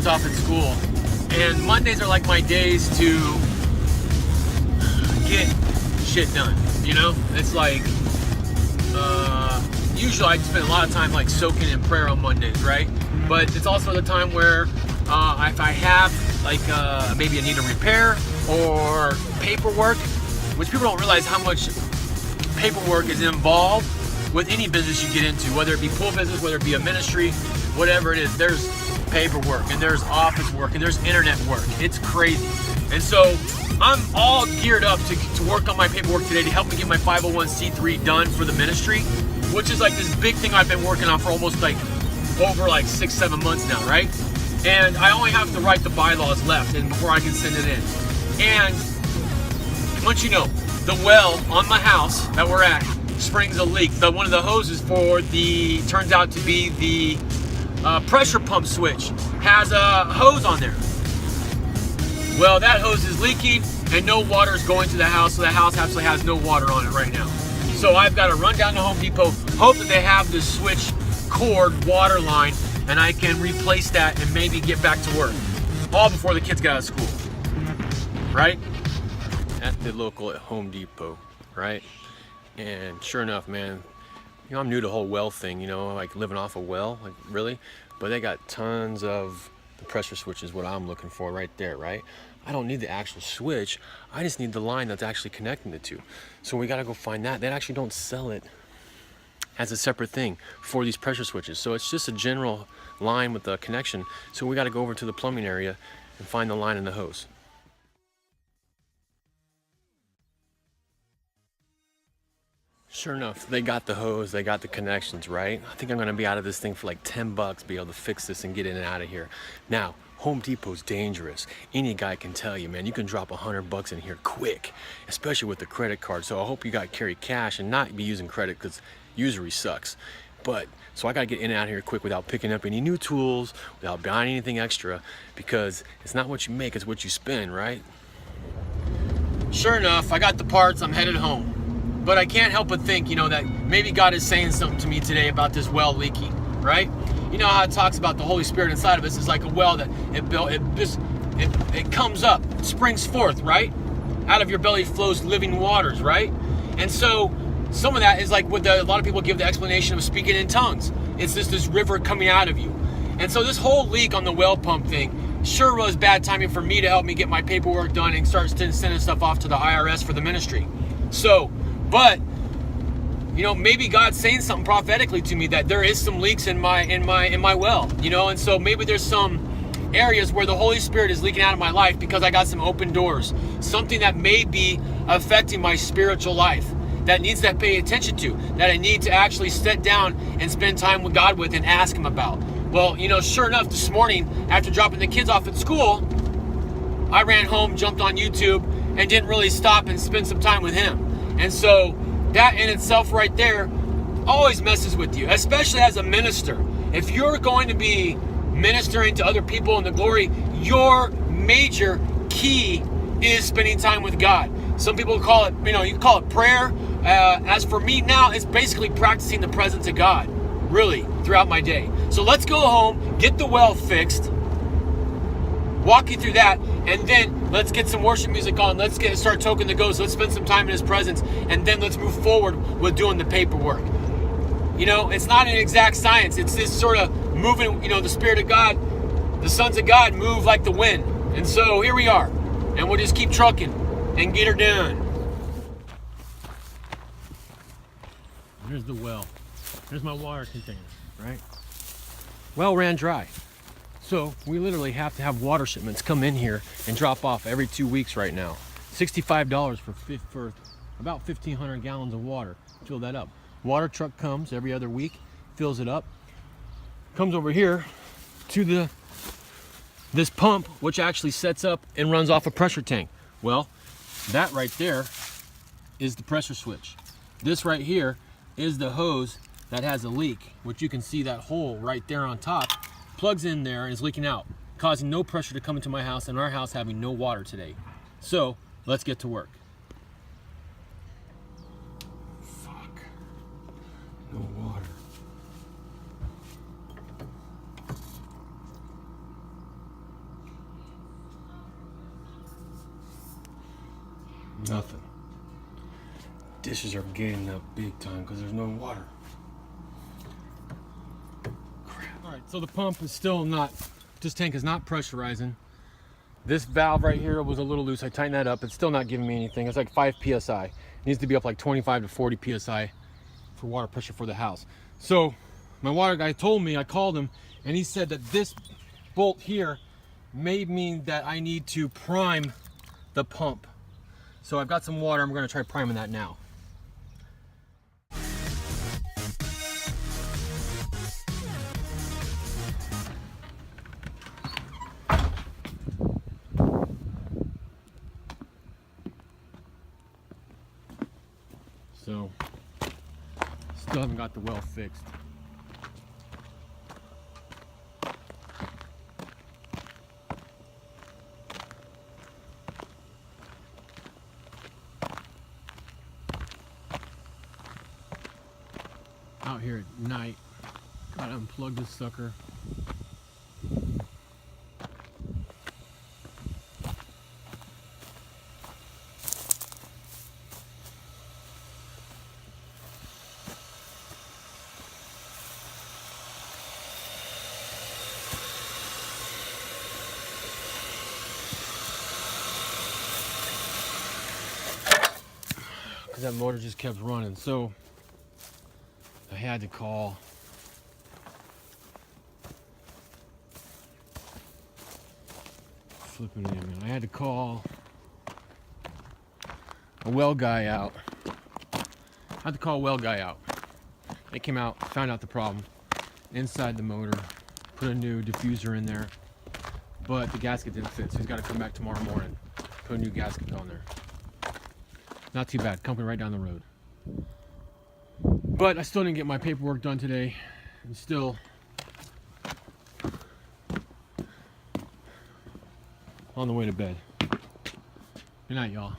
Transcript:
kids off at school, and Mondays are like my days to get shit done. You know, it's like usually I spend a lot of time like soaking in prayer on Mondays, right? But it's also the time where if I have like maybe a need a repair or paperwork, which people don't realize how much paperwork is involved with any business you get into, whether it be pool business, whether it be a ministry, whatever it is. There's paperwork and there's office work and there's internet work. It's crazy. And so I'm all geared up to work on my paperwork today to help me get my 501c3 done for the ministry, which is like this big thing I've been working on for almost like over like 6-7 months now, right? And I only have to write the bylaws left and before I can send it in. And once you know, the well on my house that we're at springs a leak. One of the hoses for the, turns out to be the pressure pump switch, has a hose on there. Well, that hose is leaking and no water is going to the house, so the house actually has no water on it right now. So I've got to run down to Home Depot, hope that they have the switch cord water line, and I can replace that and maybe get back to work. All before the kids get out of school, right? At the local Home Depot, right? And sure enough, man, you know, I'm new to the whole well thing, you know, like living off a well, like really? But they got tons of the pressure switches, what I'm looking for right there, right? I don't need the actual switch. I just need the line that's actually connecting the two. So we got to go find that. They actually don't sell it as a separate thing for these pressure switches. So it's just a general line with the connection. So we got to go over to the plumbing area and find the line and the hose. Sure enough, they got the hose, they got the connections, right? I think I'm gonna be out of this thing for like 10 bucks, be able to fix this and get in and out of here. Now, Home Depot's dangerous. Any guy can tell you, man, you can drop 100 bucks in here quick, especially with the credit card. So I hope you got carry cash and not be using credit, because usury sucks. But, so I gotta get in and out of here quick without picking up any new tools, without buying anything extra, because it's not what you make, it's what you spend, right? Sure enough, I got the parts, I'm headed home. But I can't help but think, you know, that maybe God is saying something to me today about this well leaking, right? You know how it talks about the Holy Spirit inside of us is like a well that it comes up, it springs forth, right? Out of your belly flows living waters, right? And so some of that is like what a lot of people give the explanation of speaking in tongues. It's just this river coming out of you. And so this whole leak on the well pump thing sure was bad timing for me to help me get my paperwork done and start sending stuff off to the IRS for the ministry. So, but you know, maybe God's saying something prophetically to me that there is some leaks in my well, you know, and so maybe there's some areas where the Holy Spirit is leaking out of my life because I got some open doors, something that may be affecting my spiritual life that needs to pay attention to, that I need to actually sit down and spend time with God with and ask Him about. Well, you know, sure enough, this morning after dropping the kids off at school, I ran home, jumped on YouTube, and didn't really stop and spend some time with Him. And so that in itself right there always messes with you, especially as a minister. If you're going to be ministering to other people in the glory, your major key is spending time with God. Some people call it, you know, you call it prayer. As for me now, it's basically practicing the presence of God, really, throughout my day. So let's go home, get the well fixed, walk you through that, and then let's get some worship music on. Let's start toking the ghost. Let's spend some time in His presence, and then let's move forward with doing the paperwork. You know, it's not an exact science. It's this sort of moving, you know, the Spirit of God, the sons of God move like the wind. And so here we are, and we'll just keep trucking and get her done. Here's the well. Here's my water container, right? Well ran dry. So we literally have to have water shipments come in here and drop off every 2 weeks right now. $65 for about 1,500 gallons of water. Fill that up. Water truck comes every other week, fills it up, comes over here to this pump, which actually sets up and runs off a pressure tank. Well, that right there is the pressure switch. This right here is the hose that has a leak, which you can see that hole right there on top. Plugs in there and is leaking out, causing no pressure to come into my house and our house having no water today. So let's get to work. Fuck. No water. Nothing. Dishes are getting up big time because there's no water. Crap. All right, so the pump is still not, this tank is not pressurizing. This valve right here was a little loose. I tightened that up. It's still not giving me anything. It's like 5 PSI. It needs to be up like 25 to 40 PSI for water pressure for the house. So my water guy told me, I called him, and he said that this bolt here may mean that I need to prime the pump. So I've got some water. I'm going to try priming that now. So, still haven't got the well fixed. Out here at night, gotta unplug this sucker. Because that motor just kept running, so I had to call I had to call a well guy out. They came out, found out the problem inside the motor, put a new diffuser in there, but the gasket didn't fit, so he's got to come back tomorrow morning, put a new gasket on there. Not too bad, company right down the road. But I still didn't get my paperwork done today, and still on the way to bed. Good night, y'all.